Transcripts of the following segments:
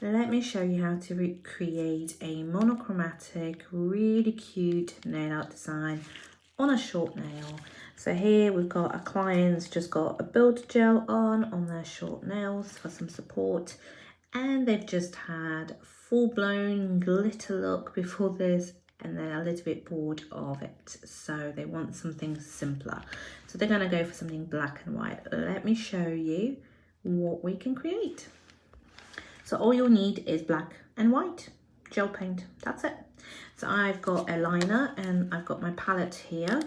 Let me show you how to recreate a monochromatic, really cute nail art design on a short nail. So here we've got a client's just got a builder gel on their short nails for some support, and they've just had full-blown glitter look before this, and they're a little bit bored of it, so they want something simpler. So they're going to go for something black and white. Let me show you what we can create. So all you'll need is black and white gel paint. That's it. So I've got a liner and I've got my palette here.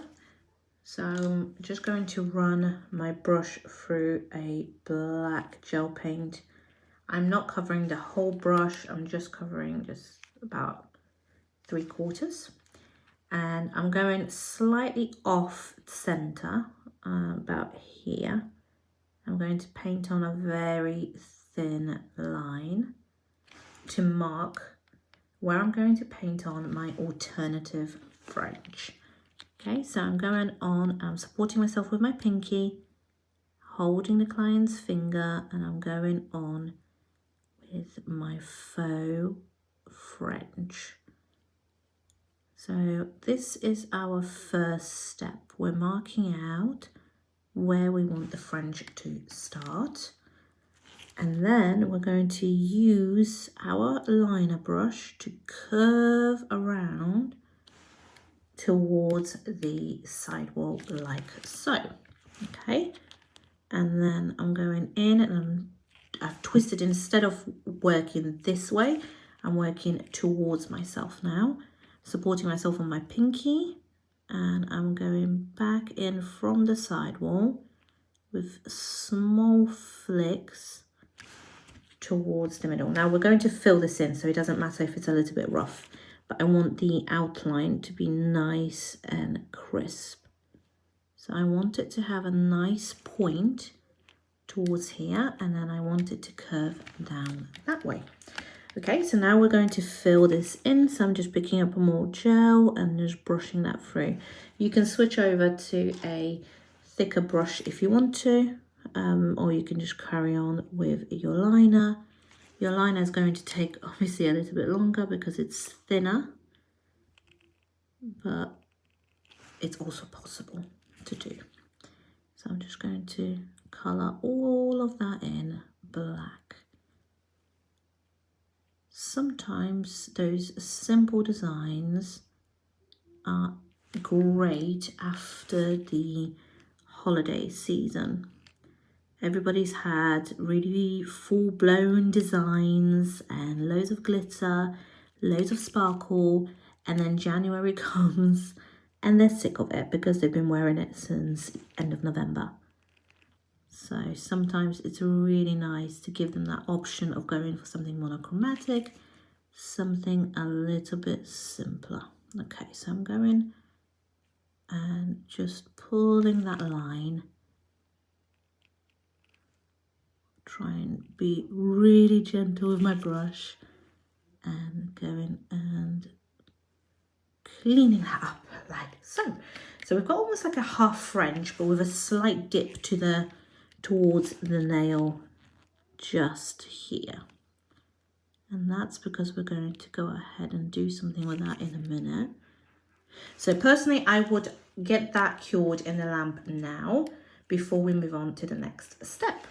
So I'm just going to run my brush through a black gel paint. I'm not covering the whole brush. I'm just covering just about 3/4. And I'm going slightly off center, about here. I'm going to paint on a very thin line to mark where I'm going to paint on my alternative French. Okay, so I'm going on, I'm supporting myself with my pinky, holding the client's finger, and I'm going on with my faux French. So this is our first step. We're marking out where we want the French to start. And then we're going to use our liner brush to curve around towards the sidewall like so. Okay, and then I'm going in and I've twisted. Instead of working this way, I'm working towards myself now, supporting myself on my pinky, and I'm going back in from the sidewall with small flicks towards the middle. Now we're going to fill this in, so it doesn't matter if it's a little bit rough, but I want the outline to be nice and crisp. So I want it to have a nice point towards here, and then I want it to curve down that way. Okay, so now we're going to fill this in. So I'm just picking up more gel and just brushing that through. You can switch over to a thicker brush if you want to, or you can just carry on with your liner. Your liner is going to take obviously a little bit longer because it's thinner, but it's also possible to do. So I'm just going to colour all of that in black. Sometimes those simple designs are great after the holiday season. Everybody's had really full-blown designs and loads of glitter, loads of sparkle, and then January comes and they're sick of it because they've been wearing it since end of November. So sometimes it's really nice to give them that option of going for something monochromatic, something a little bit simpler. Okay, so I'm going and just pulling that line. Try and be really gentle with my brush and going and cleaning that up like so. So we've got almost like a half French, but with a slight dip to towards the nail just here. And that's because we're going to go ahead and do something with that in a minute. So personally, I would get that cured in the lamp now before we move on to the next step.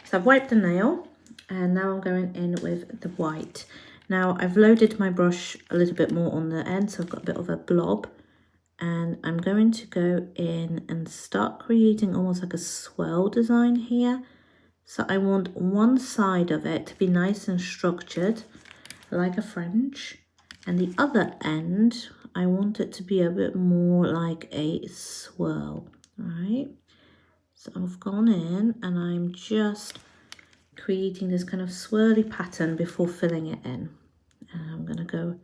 So I've wiped the nail and now I'm going in with the white. Now I've loaded my brush a little bit more on the end, so I've got a bit of a blob, and I'm going to go in and start creating almost like a swirl design here. So I want one side of it to be nice and structured like a French, and the other end I want it to be a bit more like a swirl. All right, so I've gone in and I'm just creating this kind of swirly pattern before filling it in. And I'm going to go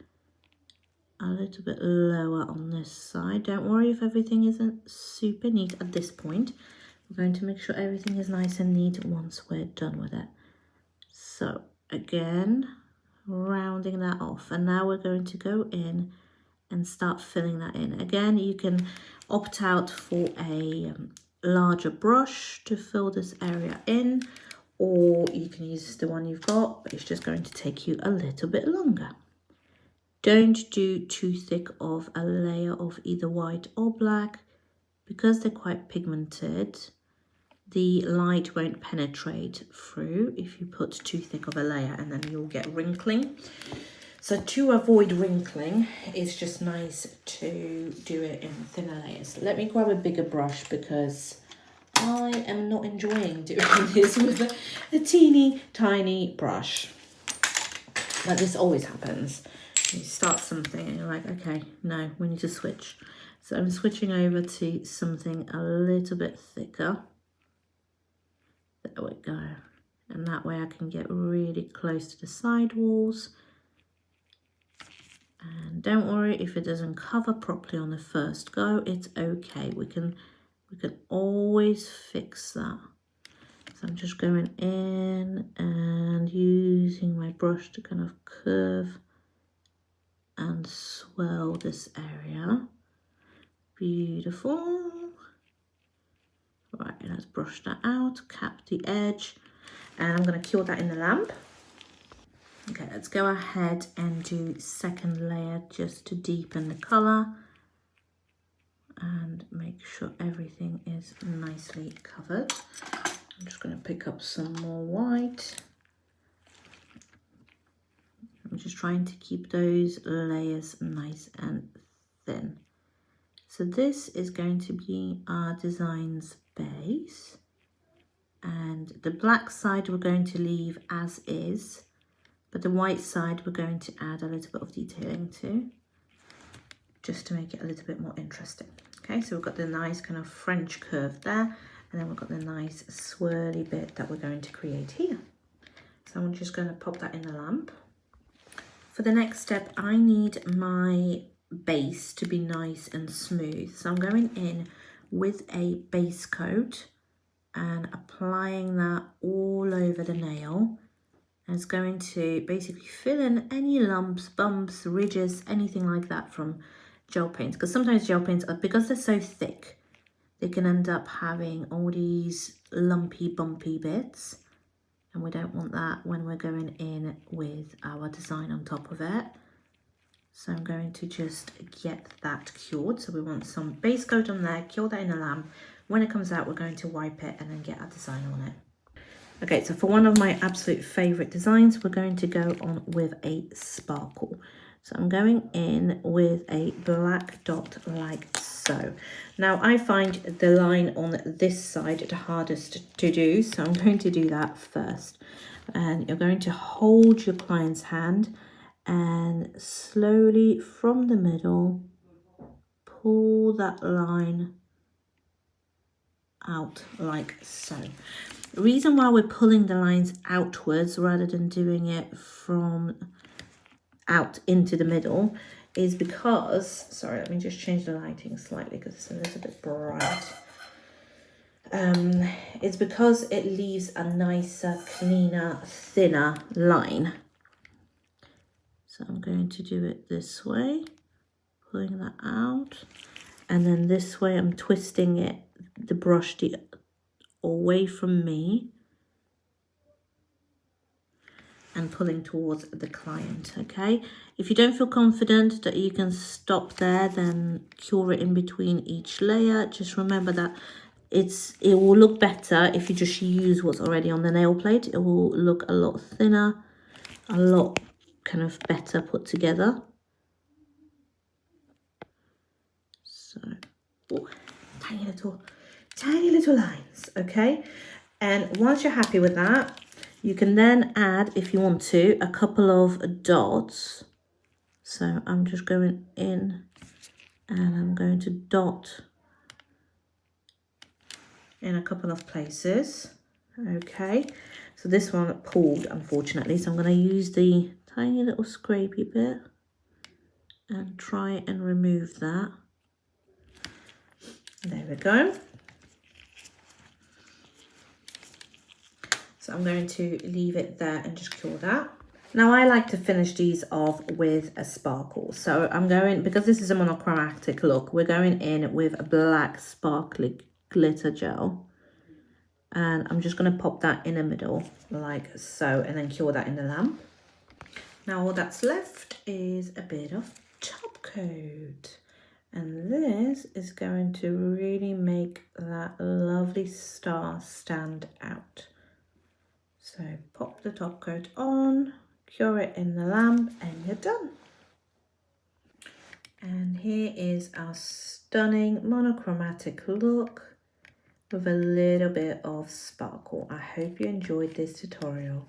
a little bit lower on this side. Don't worry if everything isn't super neat at this point. We're going to make sure everything is nice and neat once we're done with it. So again, rounding that off. And now we're going to go in and start filling that in. Again, you can opt out for a larger brush to fill this area in, or you can use the one you've got, but it's just going to take you a little bit longer. Don't do too thick of a layer of either white or black, because they're quite pigmented. The light won't penetrate through if you put too thick of a layer, and then you'll get wrinkling. So to avoid wrinkling, it's just nice to do it in thinner layers. Let me grab a bigger brush because I am not enjoying doing this with a teeny tiny brush. But this always happens. You start something and you're like, okay, no, we need to switch. So I'm switching over to something a little bit thicker. There we go. And that way I can get really close to the side walls. And don't worry if it doesn't cover properly on the first go, it's okay. We can always fix that. So I'm just going in and using my brush to kind of curve and swirl this area. Beautiful. Right, let's brush that out, cap the edge, and I'm going to cure that in the lamp. Okay, let's go ahead and do second layer just to deepen the colour and make sure everything is nicely covered. I'm just going to pick up some more white. I'm just trying to keep those layers nice and thin. So this is going to be our design's base, and the black side we're going to leave as is, but the white side we're going to add a little bit of detailing to, just to make it a little bit more interesting. Okay, so we've got the nice kind of French curve there, and then we've got the nice swirly bit that we're going to create here. So I'm just going to pop that in the lamp. For the next step, I need my base to be nice and smooth. So I'm going in with a base coat and applying that all over the nail. And it's going to basically fill in any lumps, bumps, ridges, anything like that from gel paints. Because sometimes gel paints, because they're so thick, they can end up having all these lumpy, bumpy bits. And we don't want that when we're going in with our design on top of it. So I'm going to just get that cured. So we want some base coat on there, cure that in a lamp. When it comes out, we're going to wipe it and then get our design on it. Okay, so for one of my absolute favorite designs, we're going to go on with a sparkle. So I'm going in with a black dot like so. Now I find the line on this side the hardest to do, so I'm going to do that first. And you're going to hold your client's hand and slowly from the middle, pull that line out like so. The reason why we're pulling the lines outwards rather than doing it from out into the middle is because, sorry, let me just change the lighting slightly because it's a little bit bright. It's because it leaves a nicer, cleaner, thinner line. So I'm going to do it this way, pulling that out. And then this way I'm twisting it, the brush away from me and pulling towards the client, okay? If you don't feel confident that you can stop there, then cure it in between each layer. Just remember that it will look better if you just use what's already on the nail plate. It will look a lot thinner, a lot kind of better put together. So, oh, tiny little lines, okay? And once you're happy with that, you can then add, if you want to, a couple of dots. So I'm just going in and I'm going to dot in a couple of places. Okay, so this one pulled, unfortunately, so I'm going to use the tiny little scrapey bit and try and remove that. There we go. So I'm going to leave it there and just cure that. Now I like to finish these off with a sparkle. So I'm going, because this is a monochromatic look, we're going in with a black sparkly glitter gel. And I'm just going to pop that in the middle like so, and then cure that in the lamp. Now all that's left is a bit of top coat, and this is going to really make that lovely star stand out. So pop the top coat on, cure it in the lamp, and you're done. And here is our stunning monochromatic look with a little bit of sparkle. I hope you enjoyed this tutorial.